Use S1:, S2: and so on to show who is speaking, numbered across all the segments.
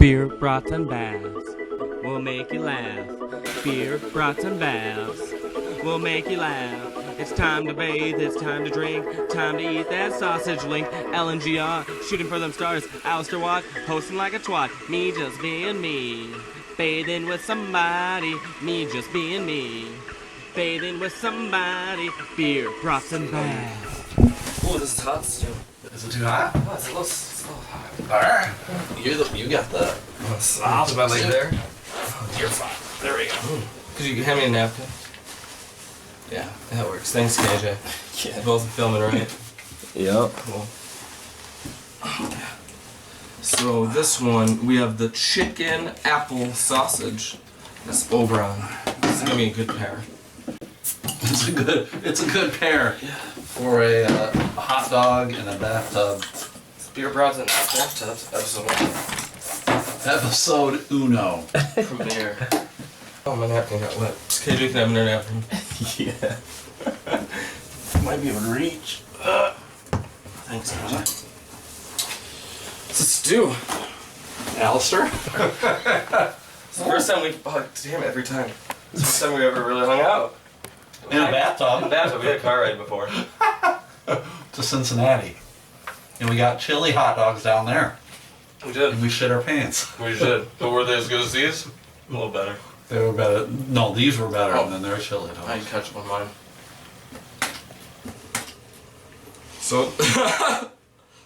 S1: Beer, brats, and baths will make you laugh. Beer, brats, and baths will make you laugh. It's time to bathe, it's time to drink, time to eat that sausage link. LNGR, shooting for them stars. Alistair Watt, posting like a twat. Me just being me. Bathing with somebody, me just being me. Bathing with somebody, beer, brats, and baths.
S2: Oh, this is hot still.
S3: Is it too hot?
S2: Oh, it's a little hot.
S3: Alright. You got the...
S2: I'll put my leg there.
S3: You're fine. There we go.
S2: Could you hand me a napkin?
S3: Yeah.
S2: That works. Thanks, KJ. Yeah. Both filming, right?
S1: Yep.
S2: Cool. So this one, we have the chicken apple sausage. That's Oberon. This is gonna be a good pair.
S3: It's a good pair for a hot dog and a bathtub.
S2: Beer brats and bathtubs, episode 1.
S3: Episode uno.
S2: Premiere. Oh, my napkin got wet. KJ can have another napkin.
S1: Yeah.
S3: Might be able to reach.
S2: Thanks, KJ. It's a stew.
S3: Alistair?
S2: It's the first time we... Oh, damn it, every time. It's the first time we ever really hung out.
S3: In a bathtub.
S2: In a bathtub. We had a car ride before.
S3: To Cincinnati. And we got chili hot dogs down there.
S2: We did.
S3: And we shit our pants.
S2: We did. But were they as good as these? A little better.
S3: They were better. No, these were better
S2: Oh.
S3: than their chili
S2: I
S3: dogs.
S2: can catch up on mine. So,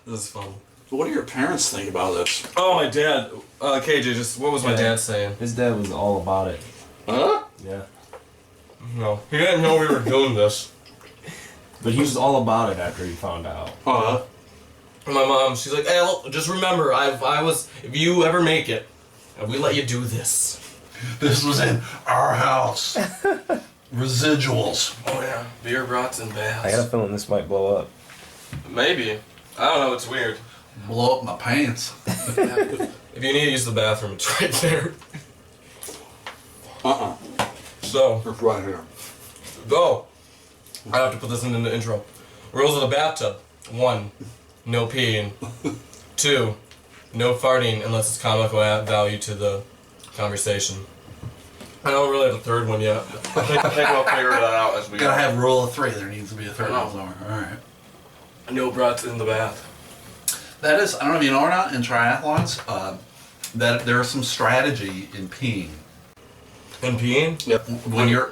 S2: this is fun.
S3: What do your parents think about this?
S2: Oh, my dad. KJ, just what was my dad saying?
S1: His dad was all about it.
S3: Huh?
S1: Yeah.
S2: No, he didn't know we were doing this.
S1: But he was all about it after he found out.
S3: Huh?
S2: My mom, she's like, "Hey, look, just remember, if you ever make it, we let you do this."
S3: This was in our house. Residuals.
S2: Oh yeah, beer, brats, and baths.
S1: I got a feeling this might blow up.
S2: Maybe. I don't know. It's weird.
S3: Blow up my pants.
S2: If you need to use the bathroom, it's right there. So,
S3: It's right here.
S2: go. I have to put this in the intro. Rules of the bathtub: 1, no peeing. 2, no farting unless it's comical value to the conversation. I don't really have a third one yet. I think we'll figure that out as we go.
S3: Gotta have rule of 3. There needs to be a third
S2: I know.
S3: one somewhere. Alright.
S2: No brats in the bath.
S3: That is, I don't know if you know or not, in triathlons, that there is some strategy in peeing.
S2: And peeing?
S3: Yep.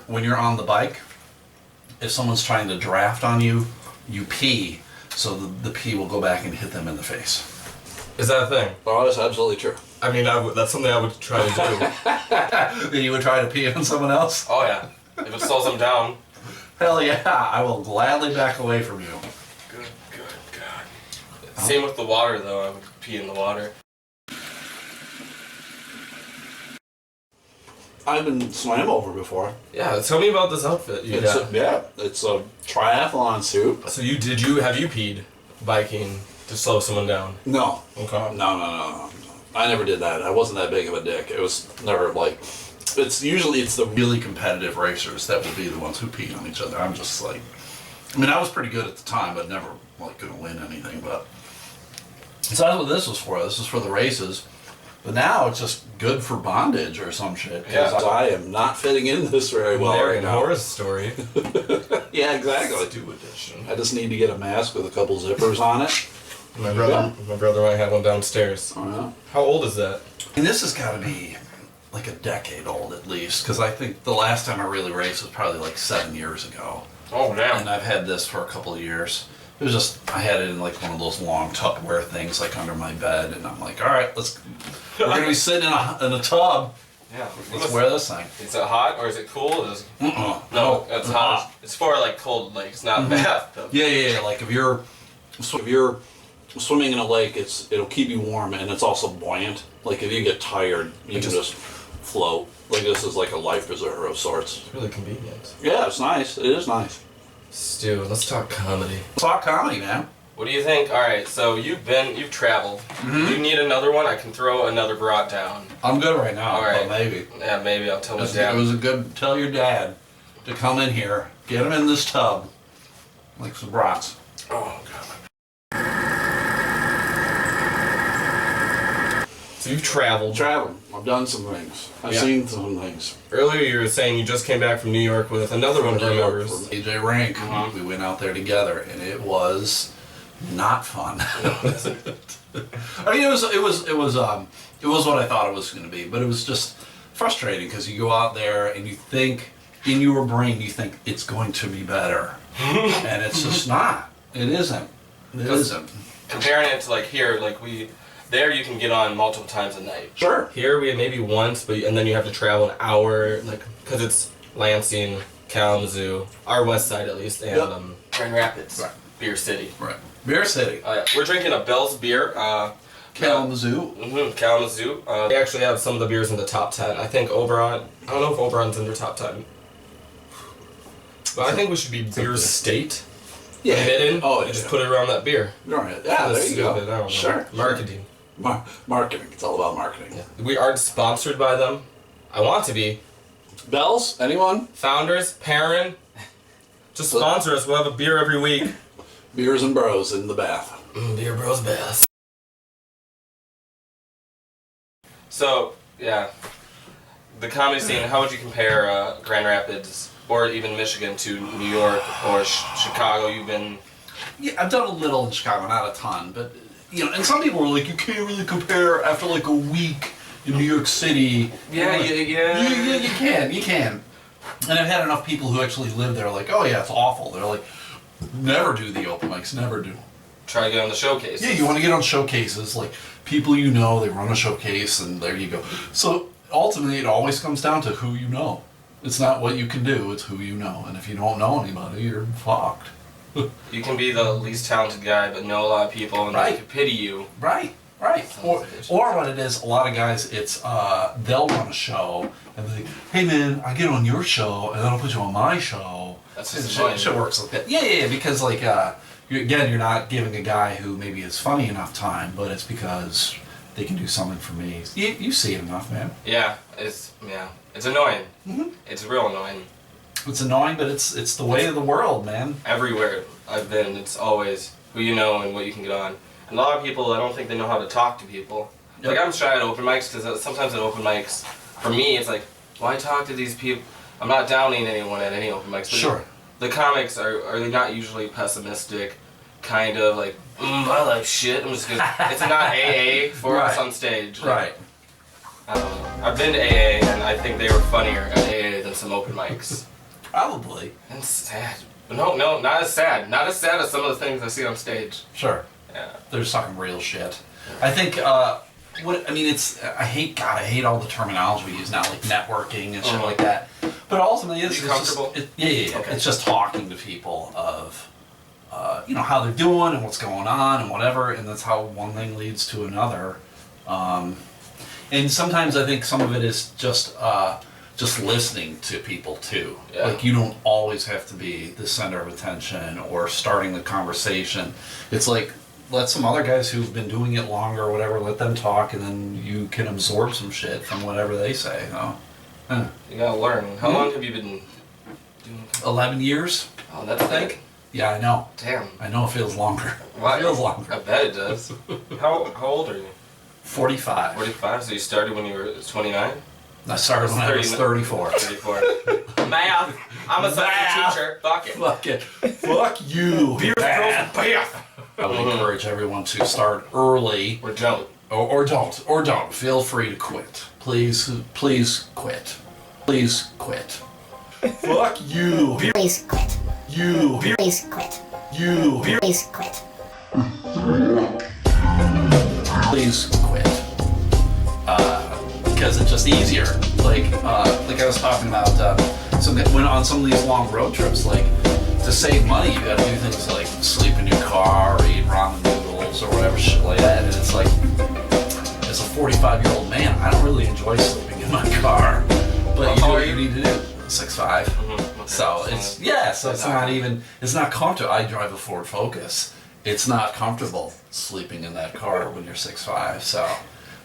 S3: When you're on the bike, if someone's trying to draft on you, you pee, so the pee will go back and hit them in the face.
S2: Is that a thing?
S3: Oh, that's absolutely true.
S2: I mean, that's something I would try to do.
S3: You would try to pee on someone else?
S2: Oh yeah. If it slows them down.
S3: Hell yeah, I will gladly back away from you.
S2: Good, God. Same with the water though, I would pee in the water.
S3: I've been swam over before.
S2: Yeah, tell me about this outfit you got.
S3: It's a triathlon suit.
S2: So have you peed biking to slow someone down?
S3: No.
S2: Okay.
S3: No. I never did that. I wasn't that big of a dick. It was never like... It's the really competitive racers that would be the ones who pee on each other. I'm just like... I mean, I was pretty good at the time, but never like gonna win anything, but... So that's what this was for. This was for the races. But now it's just good for bondage or some shit. Because
S2: Yeah.
S3: I am not fitting in this very well
S2: Larry
S3: right
S2: and
S3: now.
S2: Horace story.
S3: Yeah, exactly.
S2: Stew edition.
S3: I just need to get a mask with a couple zippers on it.
S2: My brother might have one downstairs.
S3: Oh, yeah.
S2: How old is that?
S3: And this has got to be like a decade old at least, because I think the last time I really raced was probably like 7 years ago.
S2: Oh damn.
S3: And I've had this for a couple of years. It was just, I had it in like one of those long Tupperware things like under my bed, and I'm like, all right, we're going to be sitting in a tub.
S2: Yeah.
S3: Let's wear this thing.
S2: Is it hot or is it cool?
S3: No,
S2: it's hot. It's for like cold lakes, not bathtub.
S3: Yeah. Like if you're swimming in a lake, it'll keep you warm, and it's also buoyant. Like if you get tired, you can just float. Like this is like a life preserver of sorts.
S2: It's really convenient.
S3: Yeah, it's nice. It is nice.
S2: Stu, let's talk comedy.
S3: Talk comedy, man.
S2: What do you think? Alright, so you've traveled.
S3: Mm-hmm.
S2: Do you need another one? I can throw another brat down.
S3: I'm good right now,
S2: All right.
S3: but maybe.
S2: Yeah, maybe I'll tell my
S3: It
S2: dad.
S3: was a good, tell your dad to come in here, get him in this tub, like some brats.
S2: Oh, God. So you've traveled.
S3: Traveled. I've done some things. I've seen some things.
S2: Earlier you were saying you just came back from New York with another one of our members.
S3: From AJ Rank. We went out there together, and it was not fun. I mean, it was what I thought it was going to be, but it was just frustrating because you go out there and you think, in your brain, you think it's going to be better, and it's just not. It isn't. It isn't.
S2: Comparing it to like here, there you can get on multiple times a night.
S3: Sure.
S2: Here we have maybe once, and then you have to travel an hour, because it's Lansing, Kalamazoo, our west side at least, and Grand Rapids,
S3: Right.
S2: Beer City.
S3: Right. Beer City.
S2: We're drinking a Bell's beer.
S3: Kalamazoo.
S2: Kalamazoo. They actually have some of the beers in the top 10. I think Oberon. I don't know if Oberon's in their top 10. But I think we should be Beer State.
S3: Yeah.
S2: Hidden.
S3: Oh,
S2: Just put it around that beer.
S3: All right. Yeah, there you go.
S2: I don't know.
S3: Sure.
S2: Marketing.
S3: Marketing. It's all about marketing.
S2: Yeah. We aren't sponsored by them. I want to be.
S3: Bells? Anyone?
S2: Founders, Perrin, just sponsor us. We'll have a beer every week.
S3: Beers and bros in the bath.
S2: Beer bros best. So, yeah. The comedy scene, how would you compare Grand Rapids or even Michigan to New York or Chicago? You've been...
S3: Yeah, I've done a little in Chicago, not a ton, but, and some people are like, you can't really compare after like a week in New York City.
S2: Yeah,
S3: you can. And I've had enough people who actually live there like, oh yeah, it's awful. They're like, never do the open mics, never do.
S2: Try to get on the showcase.
S3: Yeah, you want to get on showcases, like people they run a showcase, and there you go. So ultimately, it always comes down to who you know. It's not what you can do, it's who you know. And if you don't know anybody, you're fucked.
S2: You can be the least talented guy, but know a lot of people, and they can pity you.
S3: Right. Or what it is, a lot of guys, it's they'll run a show, and they, hey man, I get on your show, and then I'll put you on my show.
S2: That's just annoying.
S3: Shit works like that. Yeah, because you're not giving a guy who maybe is funny enough time, but it's because they can do something for me. You see it enough, man.
S2: Yeah, it's annoying.
S3: Mm-hmm.
S2: It's real annoying.
S3: It's annoying, but it's the way of the world, man.
S2: Everywhere I've been, it's always who you know and what you can get on. And a lot of people, I don't think they know how to talk to people.
S3: Yep.
S2: Like, I'm shy at open mics, because sometimes at open mics, for me, it's like, why talk to these people? I'm not downing anyone at any open mics. But
S3: Sure.
S2: The comics, are they not usually pessimistic? Kind of like, I like shit. I'm just gonna. It's not AA for us on stage.
S3: Right.
S2: I don't know. I've been to AA, and I think they were funnier at AA than some open mics.
S3: Probably.
S2: And sad. No, not as sad. Not as sad as some of the things I see on stage.
S3: Sure.
S2: Yeah.
S3: They're just talking real shit. I think I hate all the terminology we use now, like networking and shit like that. But ultimately, it's
S2: comfortable?
S3: Yeah. Okay. It's just talking to people of, how they're doing and what's going on and whatever, and that's how one thing leads to another. And sometimes I think some of it is just listening to people too.
S2: Yeah.
S3: Like, you don't always have to be the center of attention or starting the conversation. It's like, let some other guys who've been doing it longer or whatever, let them talk, and then you can absorb some shit from whatever they say.
S2: You gotta learn. How long have you been doing?
S3: 11 years.
S2: Oh, that's big.
S3: Yeah, I know.
S2: Damn.
S3: I know it feels longer.
S2: Why?
S3: It feels longer.
S2: I bet it does. How old are you?
S3: 45.
S2: 45. So you started when you were 29.
S3: I started when I was 34.
S2: 34. Math. I'm a substitute teacher. Fuck it.
S3: Fuck it. Fuck you.
S2: Beer,
S3: Math.
S2: bath.
S3: I would encourage everyone to start early.
S2: Or don't.
S3: Or don't. Feel free to quit. Please quit. Please quit. Fuck you.
S4: Please quit.
S3: You.
S4: Please quit.
S3: You.
S4: Please quit.
S3: Please quit. Because it's just easier. Like I was talking about, when on some of these long road trips, like, to save money, you gotta do things like sleep in your car or eat ramen noodles or whatever shit like that. And it's like, as a 45-year-old man, I don't really enjoy sleeping in my car. But you do what you need to do. 6'5".
S2: Okay.
S3: So it's not comfortable. I drive a Ford Focus. It's not comfortable sleeping in that car when you're 6'5". So,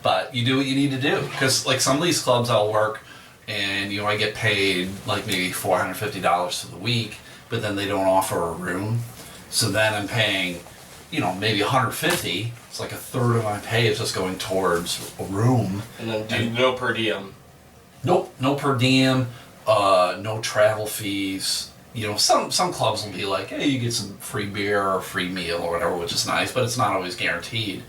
S3: but you do what you need to do. Because like some of these clubs I'll work, and I get paid like maybe $450 for the week, but then they don't offer a room. So then I'm paying maybe 150. It's like a third of my pay is just going towards a room.
S2: And then no per diem.
S3: Nope, no per diem, no travel fees. Some clubs will be like, hey, you get some free beer or free meal or whatever, which is nice, but it's not always guaranteed.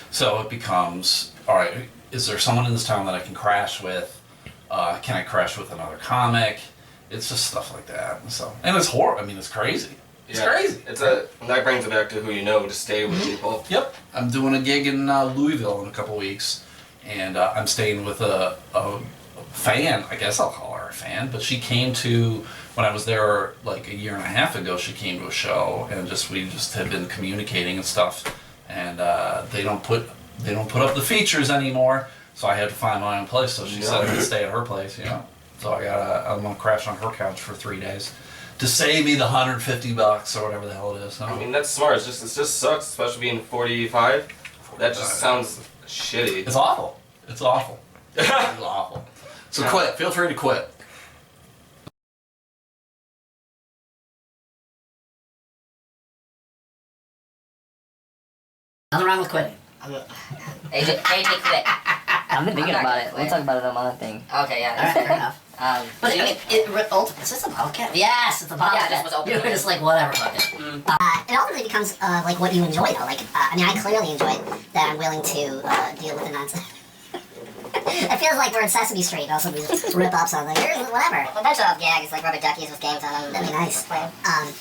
S3: So it becomes, all right, is there someone in this town that I can crash with? Can I crash with another comic? It's just stuff like that. So, and it's horrible. I mean, it's crazy. It's crazy.
S2: And that brings it back to who you know to stay with people.
S3: Yep. I'm doing a gig in Louisville in a couple weeks, and I'm staying with a fan. I guess I'll call her a fan, but she came to, when I was there like a year and a half ago, she came to a show, and we just had been communicating and stuff, and they don't put up the features anymore, so I had to find my own place. So she said I could stay at her place, So I'm gonna crash on her couch for 3 days to save me the $150 or whatever the hell it is. So.
S2: I mean, that's smart. It just sucks, especially being 45. That just sounds shitty.
S3: It's awful. It's awful. It's awful. So quit. Feel free to quit.
S4: Nothing wrong with quitting.
S5: AJ quit.
S6: I've been thinking about it. We'll talk about it on my other thing.
S5: Okay, yeah.
S4: All right, fair enough. But I mean, is this a podcast? Yes, it's a podcast.
S5: Yeah, this was open.
S4: You were just like, whatever, fuck it. It ultimately becomes like what you enjoy, though. Like, I mean, I clearly enjoy that I'm willing to deal with the nonsense. It feels like we're in Sesame Street. Also, we just rip up something. Here's whatever.
S5: A bunch of gags, like rubber duckies with games on them.
S4: That'd be nice.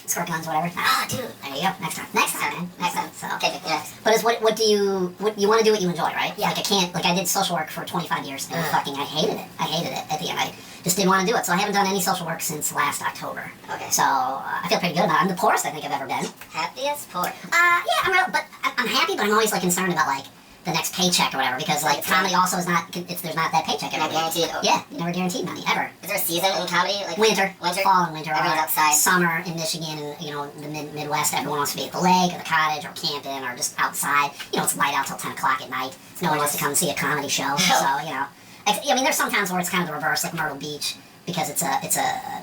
S4: Scorpions, whatever. Ah, dude. There you go. Next time, man. Next time. So.
S5: Okay, yeah.
S4: But it's what you want to do what you enjoy, right? Yeah. Like I did social work for 25 years and I hated it. I hated it at the end. I just didn't want to do it. So I haven't done any social work since last October. Okay. So I feel pretty good about it. I'm the poorest I think I've ever been.
S5: Happiest poor.
S4: Yeah, I'm happy, but I'm always like concerned about like the next paycheck or whatever, because like comedy also is not, there's not that paycheck every
S5: Not guaranteed.
S4: Yeah, you never guaranteed money ever.
S5: Is there a season in comedy? Like
S4: Winter, fall and winter.
S5: Everyone's outside.
S4: Summer in Michigan and the Midwest, everyone wants to be at the lake or the cottage or camping or just outside. It's light out till 10 o'clock at night. No one wants to come and see a comedy show. So I mean, there's some towns where it's kind of the reverse, like Myrtle Beach, because it's a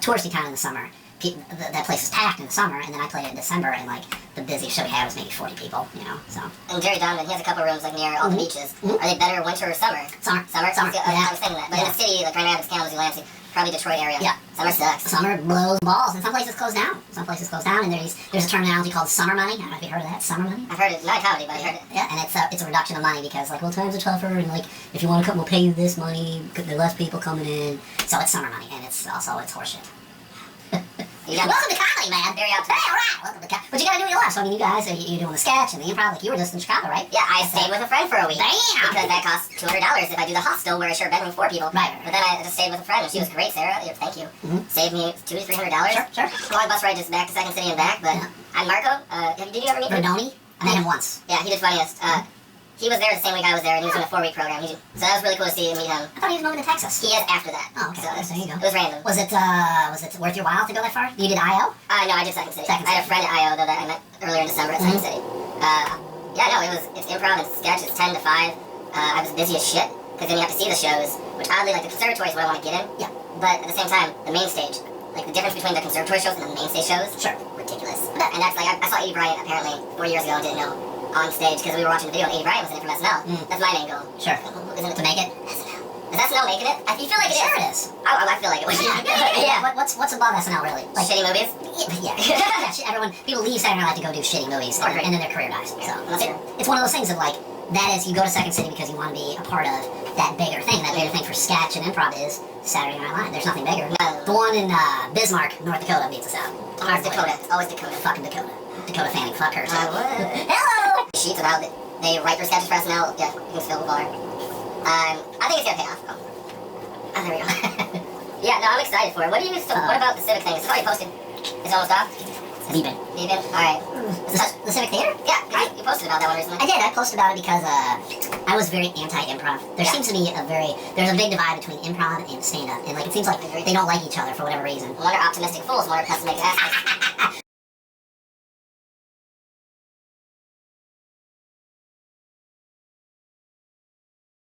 S4: touristy town in the summer. That place is packed in the summer, and then I played it in December, and like the busiest show we had was maybe 40 people, So.
S5: And Jerry Donovan, he has a couple rooms like near all the beaches. Are they better winter or summer?
S4: Summer.
S5: Yeah. I was thinking that. But in the city, like Grand Rapids, Kalamazoo, Lansing, probably Detroit area.
S4: Yeah.
S5: Summer sucks.
S4: Summer blows balls, and some places close down. And there's a terminology called summer money. I don't know if you heard of that. Summer money.
S5: I've heard it, not comedy, but I've heard it.
S4: Yeah, and it's a reduction of money because like, well, times are tougher, and like if you want to come, we'll pay you this money. There are less people coming in, so it's summer money, and it's horseshit. Welcome to comedy, man.
S5: Very optimistic.
S4: Hey, all right. Welcome to comedy. But you gotta do what you love. So I mean, you guys, you're doing the sketch and the improv. Like you were just in Chicago, right?
S5: Yeah, I stayed with a friend for a week.
S4: Damn.
S5: Because that costs $200 if I do the hostel where I share a bedroom with 4 people.
S4: Right.
S5: But then I just stayed with a friend, and she was great, Sarah. Thank you. Saved me $200 to $300.
S4: Sure.
S5: Long bus ride just back to Second City and back. But I'm Marco. Did you ever meet him?
S4: Verdoni. I met him once.
S5: Yeah, he did Funniest. He was there the same week I was there, and he was doing a 4-week program. So that was really cool to see and meet him.
S4: I thought he was moving to Texas.
S5: He is after that.
S4: Oh, okay. So there you go.
S5: It was random.
S4: Was it worth your while to go that far? You did IO?
S5: No, I did Second City. I had a friend at IO, though, that I met earlier in December at Second City. It's improv and sketch. It's 10 to 5. I was busy as shit, because then you have to see the shows, which oddly, like, the conservatory is what I want to get in. Yeah. But at the same time, the main stage, like, the difference between the conservatory shows and the main stage shows, ridiculous. And that's like, I saw Edie Bryant, apparently, 4 years ago and didn't know. On stage, because we were watching the video and Edie Bryant was in it from SNL. That's my main goal.
S4: Sure.
S5: Isn't it
S4: To make it?
S5: SNL. Is SNL making it? You feel like it is.
S4: Sure it is.
S5: I feel like it was.
S4: Yeah. What's above SNL really? Like
S5: Shitty movies?
S4: Yeah. People leave Saturday Night Live to go do shitty movies, and then their career dies. So it's one of those things of like, that is, you go to Second City because you want to be a part of that bigger thing. That bigger thing for sketch and improv is Saturday Night Live. There's nothing bigger. The one in Bismarck, North Dakota beats us out.
S5: North Dakota. It's always Dakota.
S4: Fucking Dakota. Dakota Fanning. Fuck her.
S5: Hello! Sheets about it. They write their sketches for SNL. Yeah, you can spill the bar. I think it's gonna pay off. Oh, there we go. Yeah, no, I'm excited for it. What about the Civic thing? Is it already posted? It's almost off?
S4: Leaving.
S5: Alright.
S4: The Civic Theater?
S5: Yeah, you posted about that one recently.
S4: I did. I posted about it because I was very anti-improv. There seems to be there's a big divide between improv and stand-up. And like, it seems like they don't like each other for whatever reason.
S5: One are optimistic fools, one are pessimistic assholes.